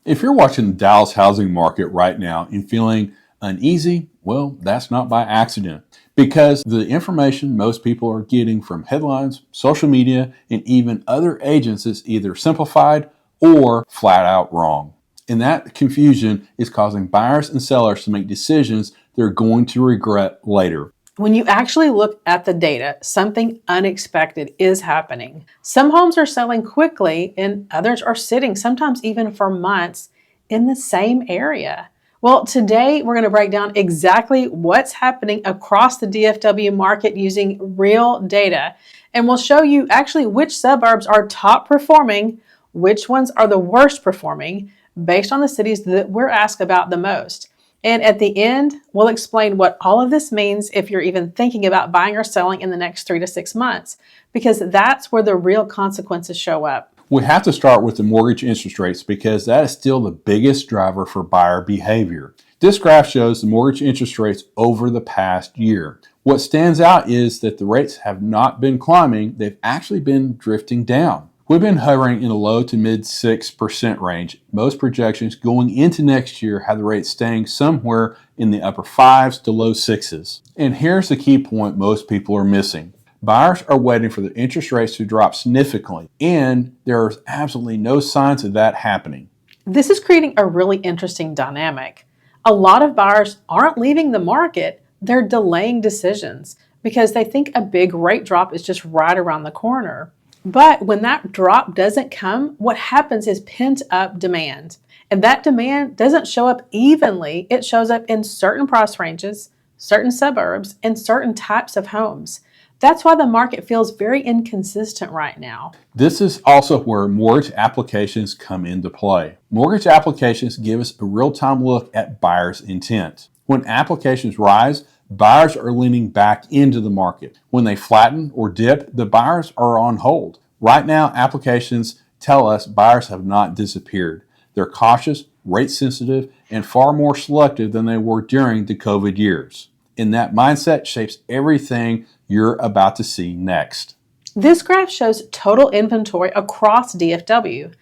If you're watching the Dallas housing market right now and feeling uneasy, well, that's not by accident, because the information most people are getting from headlines, social media, and even other agents is either simplified or flat out wrong. And that confusion is causing buyers and sellers to make decisions they're going to regret later. When you actually look at the data, something unexpected is happening. Some homes are selling quickly and others are sitting, sometimes even for months, in the same area. Well, today we're going to break down exactly what's happening across the DFW market using real data. And we'll show you actually which suburbs are top performing, which ones are the worst performing, based on the cities that we're asked about the most. And at the end, we'll explain what all of this means if you're even thinking about buying or selling in the next 3 to 6 months, because that's where the real consequences show up. We have to start with the mortgage interest rates because that is still the biggest driver for buyer behavior. This graph shows the mortgage interest rates over the past year. What stands out is that the rates have not been climbing, they've actually been drifting down. We've been hovering in the low to mid 6% range. Most projections going into next year have the rate staying somewhere in the upper 5s to low 6s. And here's the key point most people are missing. Buyers are waiting for the interest rates to drop significantly, and there is absolutely no signs of that happening. This is creating a really interesting dynamic. A lot of buyers aren't leaving the market, they're delaying decisions because they think a big rate drop is just right around the corner. But when that drop doesn't come, what happens is pent up demand. And that demand doesn't show up evenly. It shows up in certain price ranges, certain suburbs, and certain types of homes. That's why the market feels very inconsistent right now. This is also where mortgage applications come into play. Mortgage applications give us a real-time look at buyers' intent. When applications rise, buyers are leaning back into the market. When they flatten or dip, the buyers are on hold. Right now, applications tell us buyers have not disappeared. They're cautious, rate sensitive, and far more selective than they were during the COVID years. And that mindset shapes everything you're about to see next. This graph shows total inventory across DFW.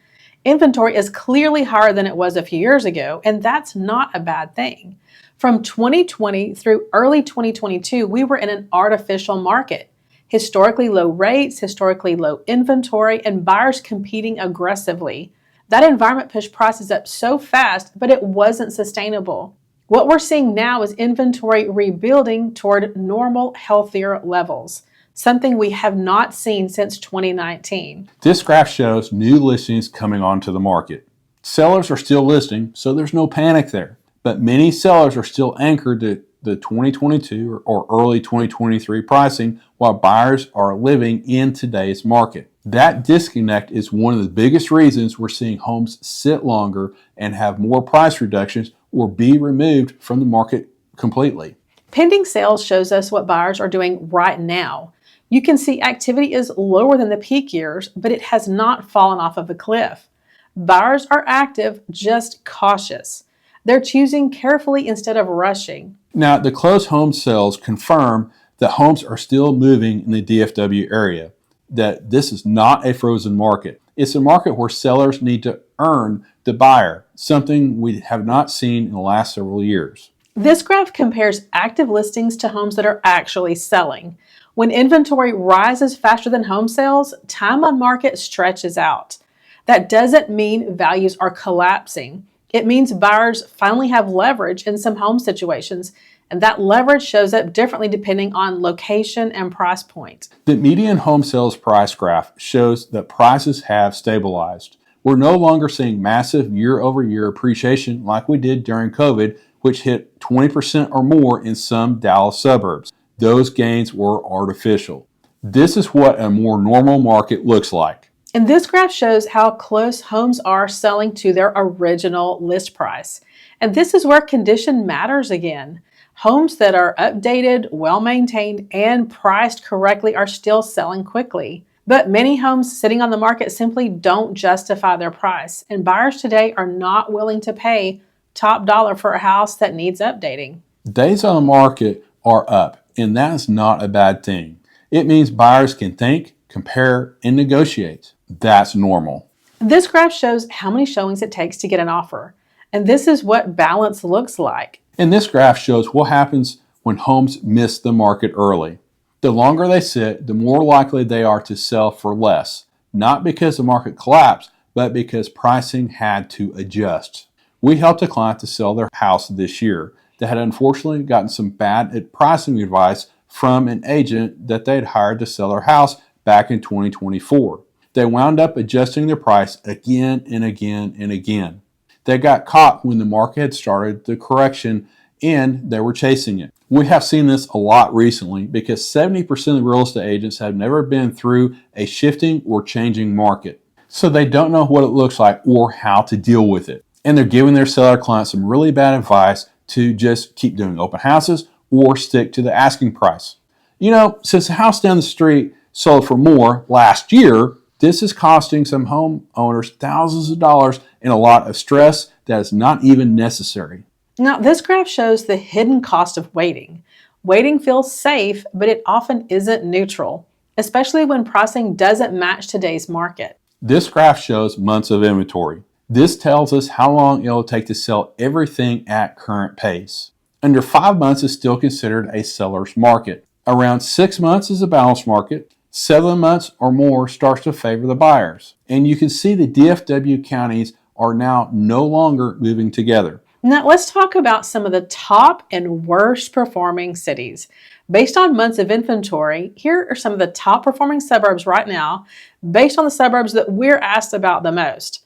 Inventory is clearly higher than it was a few years ago, and that's not a bad thing. From 2020 through early 2022, we were in an artificial market. Historically low rates, historically low inventory, and buyers competing aggressively. That environment pushed prices up so fast, but it wasn't sustainable. What we're seeing now is inventory rebuilding toward normal, healthier levels, something we have not seen since 2019. This graph shows new listings coming onto the market. Sellers are still listing, so there's no panic there. But many sellers are still anchored to the 2022 or early 2023 pricing while buyers are living in today's market. That disconnect is one of the biggest reasons we're seeing homes sit longer and have more price reductions or be removed from the market completely. Pending sales shows us what buyers are doing right now. You can see activity is lower than the peak years, but it has not fallen off of a cliff. Buyers are active, just cautious. They're choosing carefully instead of rushing. Now, the closed home sales confirm that homes are still moving in the DFW area, that this is not a frozen market. It's a market where sellers need to earn the buyer, something we have not seen in the last several years. This graph compares active listings to homes that are actually selling. When inventory rises faster than home sales, time on market stretches out. That doesn't mean values are collapsing. It means buyers finally have leverage in some home situations, and that leverage shows up differently depending on location and price point. The median home sales price graph shows that prices have stabilized. We're no longer seeing massive year-over-year appreciation like we did during COVID, which hit 20% or more in some Dallas suburbs. Those gains were artificial. This is what a more normal market looks like. And this graph shows how close homes are selling to their original list price. And this is where condition matters again. Homes that are updated, well-maintained, and priced correctly are still selling quickly. But many homes sitting on the market simply don't justify their price. And buyers today are not willing to pay top dollar for a house that needs updating. Days on the market are up, and that is not a bad thing. It means buyers can think, compare, and negotiate. That's normal. This graph shows how many showings it takes to get an offer. And this is what balance looks like. And this graph shows what happens when homes miss the market early. The longer they sit, the more likely they are to sell for less, not because the market collapsed, but because pricing had to adjust. We helped a client to sell their house this year that had unfortunately gotten some bad pricing advice from an agent that they had hired to sell their house back in 2024. They wound up adjusting their price again and again and again. They got caught when the market had started the correction and they were chasing it. We have seen this a lot recently because 70% of real estate agents have never been through a shifting or changing market. So they don't know what it looks like or how to deal with it. And they're giving their seller clients some really bad advice to just keep doing open houses or stick to the asking price. You know, since the house down the street sold for more last year, this is costing some homeowners thousands of dollars and a lot of stress that is not even necessary. Now, this graph shows the hidden cost of waiting. Waiting feels safe, but it often isn't neutral, especially when pricing doesn't match today's market. This graph shows months of inventory. This tells us how long it will take to sell everything at current pace. Under 5 months is still considered a seller's market. Around 6 months is a balanced market. 7 months or more starts to favor the buyers. And you can see the DFW counties are now no longer moving together. Now, let's talk about some of the top and worst performing cities. Based on months of inventory, here are some of the top performing suburbs right now, based on the suburbs that we're asked about the most.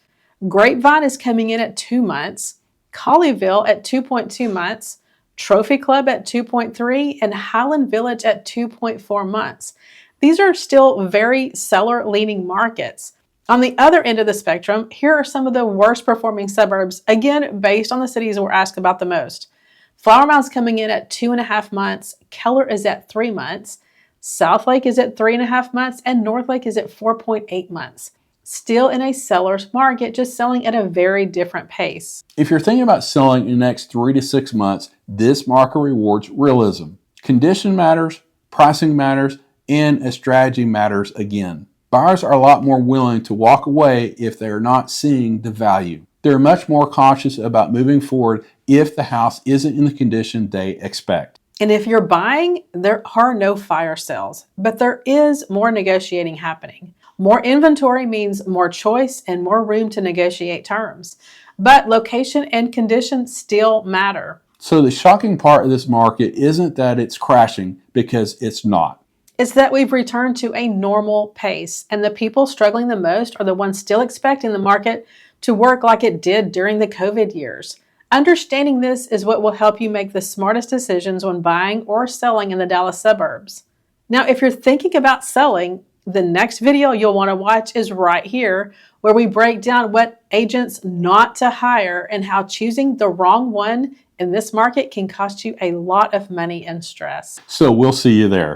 Grapevine is coming in at 2 months, Colleyville at 2.2 months, Trophy Club at 2.3, and Highland Village at 2.4 months. These are still very seller-leaning markets. On the other end of the spectrum, here are some of the worst performing suburbs, again, based on the cities we're asked about the most. Flower Mound's coming in at 2.5 months, Keller is at 3 months, Southlake is at 3.5 months, and Northlake is at 4.8 months. Still in a seller's market, just selling at a very different pace. If you're thinking about selling in the next 3 to 6 months, this market rewards realism. Condition matters, pricing matters, and a strategy matters again. Buyers are a lot more willing to walk away if they are not seeing the value. They're much more cautious about moving forward if the house isn't in the condition they expect. And if you're buying, there are no fire sales, but there is more negotiating happening. More inventory means more choice and more room to negotiate terms. But location and condition still matter. So the shocking part of this market isn't that it's crashing, because it's not. It's that we've returned to a normal pace, and the people struggling the most are the ones still expecting the market to work like it did during the COVID years. Understanding this is what will help you make the smartest decisions when buying or selling in the Dallas suburbs. Now, if you're thinking about selling, the next video you'll want to watch is right here, where we break down what agents not to hire and how choosing the wrong one in this market can cost you a lot of money and stress. So we'll see you there.